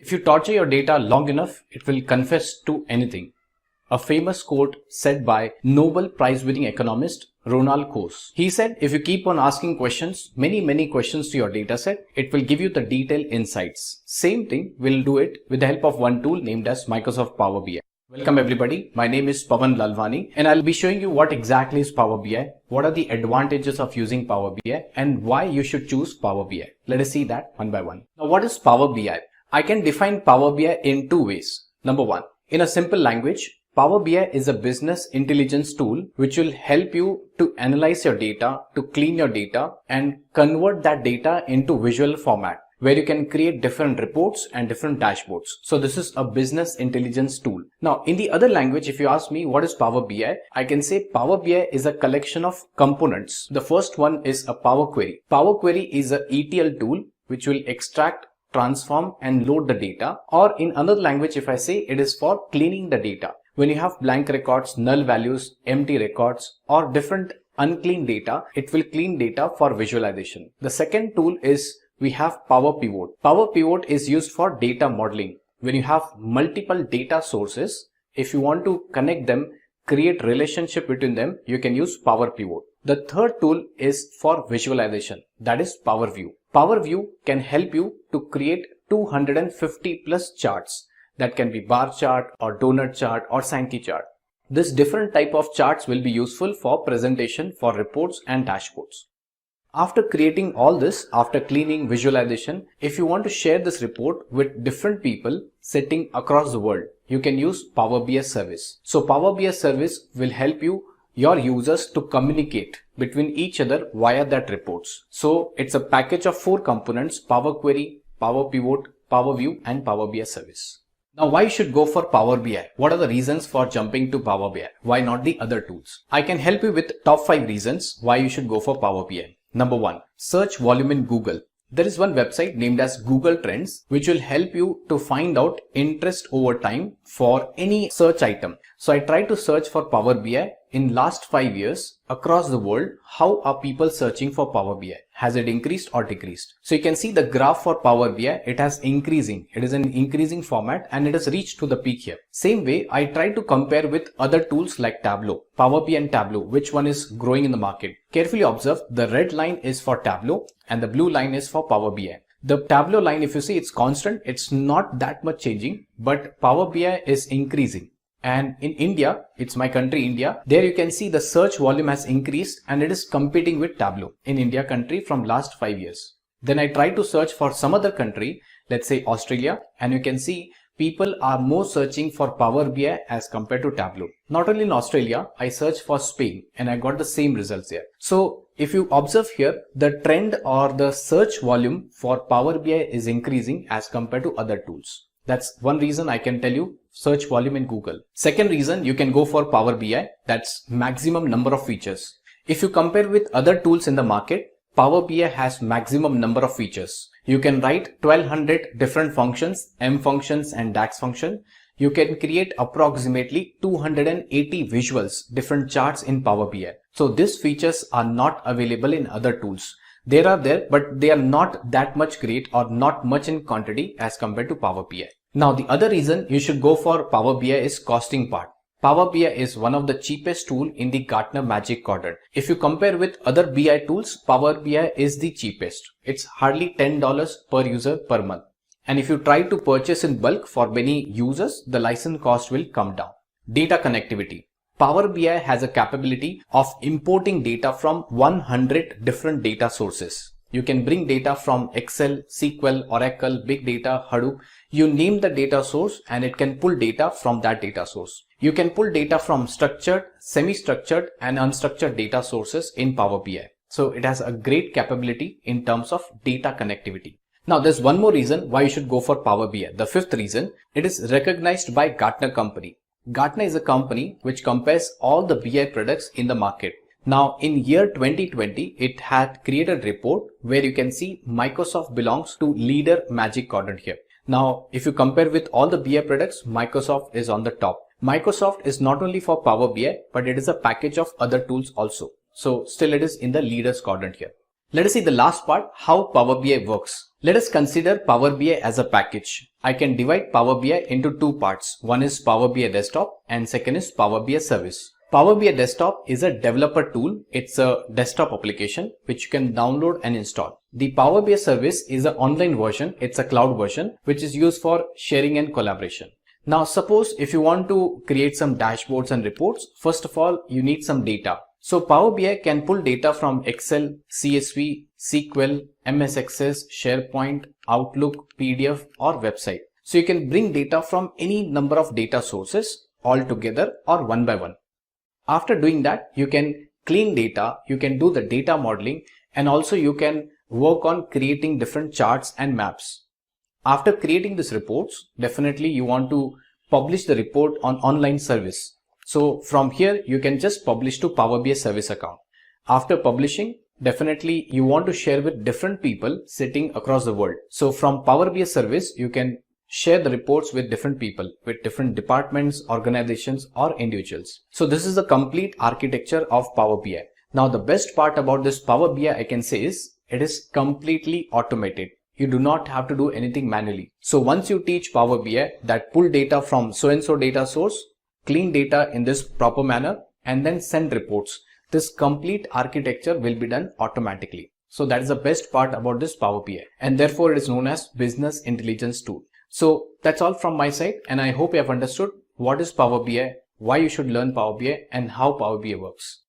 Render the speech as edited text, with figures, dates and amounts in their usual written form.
If you torture your data long enough, it will confess to anything. A famous quote said by Nobel Prize-winning economist Ronald Coase. He said, if you keep on asking questions, many questions to your dataset, it will give you the detailed insights. Same thing, we'll do it with the help of one tool named as Microsoft Power BI. Welcome everybody, my name is Pawan Lalwani and I'll be showing you what exactly is Power BI, what are the advantages of using Power BI and why you should choose Power BI. Let us see that one by one. Now what is Power BI? I can define Power BI in two ways. Number one, in a simple language, Power BI is a business intelligence tool which will help you to analyze your data, to clean your data and convert that data into visual format where you can create different reports and different dashboards. So this is a business intelligence tool. Now in the other language, if you ask me what is Power BI, I can say Power BI is a collection of components. The first one is a Power Query. Power Query is a ETL tool which will extract, transform and load the data, or in another language if I say it is for cleaning the data. When you have blank records, null values, empty records or different unclean data, it will clean data for visualization. The second tool is we have Power Pivot. Power Pivot is used for data modeling. When you have multiple data sources, if you want to connect them, create relationship between them, you can use Power Pivot. The third tool is for visualization, that is Power View. Power View can help you to create 250 plus charts. That can be bar chart or donut chart or Sankey chart. This different type of charts will be useful for presentation, for reports and dashboards. After creating all this, after cleaning, visualization, if you want to share this report with different people sitting across the world, you can use Power BI service. So Power BI service will help your users to communicate between each other via that reports. So it's a package of 4 components: Power Query, Power Pivot, Power View and Power BI service. Now why you should go for Power BI? What are the reasons for jumping to Power BI? Why not the other tools? I can help you with top 5 reasons why you should go for Power BI. Number 1, search volume in Google. There is one website named as Google Trends which will help you to find out interest over time for any search item. So I tried to search for Power BI in last 5 years across the world. How are people searching for Power BI? Has it increased or decreased? So you can see the graph for Power BI, it has increasing. It is an increasing format and it has reached to the peak here. Same way, I tried to compare with other tools like Tableau, Power BI and Tableau, which one is growing in the market. Carefully observe, the red line is for Tableau and the blue line is for Power BI. The Tableau line, if you see, it's constant. It's not that much changing, but Power BI is increasing. And in India, it's my country India, there you can see the search volume has increased and it is competing with Tableau in India country from last 5 years. Then I try to search for some other country, let's say Australia, and you can see people are more searching for Power BI as compared to Tableau. Not only in Australia, I searched for Spain and I got the same results here. So if you observe here, the trend or the search volume for Power BI is increasing as compared to other tools. That's one reason I can tell you, search volume in Google. Second reason, you can go for Power BI, that's maximum number of features. If you compare with other tools in the market, Power BI has maximum number of features. You can write 1200 different functions, M functions and DAX function. You can create approximately 280 visuals, different charts in Power BI. So these features are not available in other tools. They are there, but they are not that much great or not much in quantity as compared to Power BI. Now the other reason you should go for Power BI is costing part. Power BI is one of the cheapest tool in the Gartner Magic Quadrant. If you compare with other BI tools, Power BI is the cheapest. It's hardly $10 per user per month. And if you try to purchase in bulk for many users, the license cost will come down. Data connectivity. Power BI has a capability of importing data from 100 different data sources. You can bring data from Excel, SQL, Oracle, Big Data, Hadoop. You name the data source and it can pull data from that data source. You can pull data from structured, semi-structured and unstructured data sources in Power BI. So it has a great capability in terms of data connectivity. Now there's one more reason why you should go for Power BI. The fifth reason, it is recognized by Gartner company. Gartner is a company which compares all the BI products in the market. Now in year 2020, it had created a report where you can see Microsoft belongs to leader Magic Quadrant here. Now if you compare with all the BI products, Microsoft is on the top. Microsoft is not only for Power BI, but it is a package of other tools also. So still it is in the leaders quadrant here. Let us see the last part, how Power BI works. Let us consider Power BI as a package. I can divide Power BI into two parts. One is Power BI Desktop and second is Power BI Service. Power BI Desktop is a developer tool. It's a desktop application which you can download and install. The Power BI Service is an online version. It's a cloud version which is used for sharing and collaboration. Now suppose if you want to create some dashboards and reports, first of all you need some data. So Power BI can pull data from Excel, CSV, SQL, MS Access, SharePoint, Outlook, PDF or website. So you can bring data from any number of data sources all together or one by one. After doing that, you can clean data, you can do the data modeling, and also you can work on creating different charts and maps. After creating these reports, definitely you want to publish the report on online service. So from here, you can just publish to Power BI Service account. After publishing, definitely you want to share with different people sitting across the world. So from Power BI Service, you can share the reports with different people, with different departments, organizations or individuals. So this is the complete architecture of Power BI. Now the best part about this Power BI I can say is it is completely automated. You do not have to do anything manually. So once you teach Power BI that pull data from so and so data source, clean data in this proper manner and then send reports, this complete architecture will be done automatically. So that is the best part about this Power BI, and therefore it is known as business intelligence tool. So that's all from my side, and I hope you have understood what is Power BI, why you should learn Power BI and how Power BI works.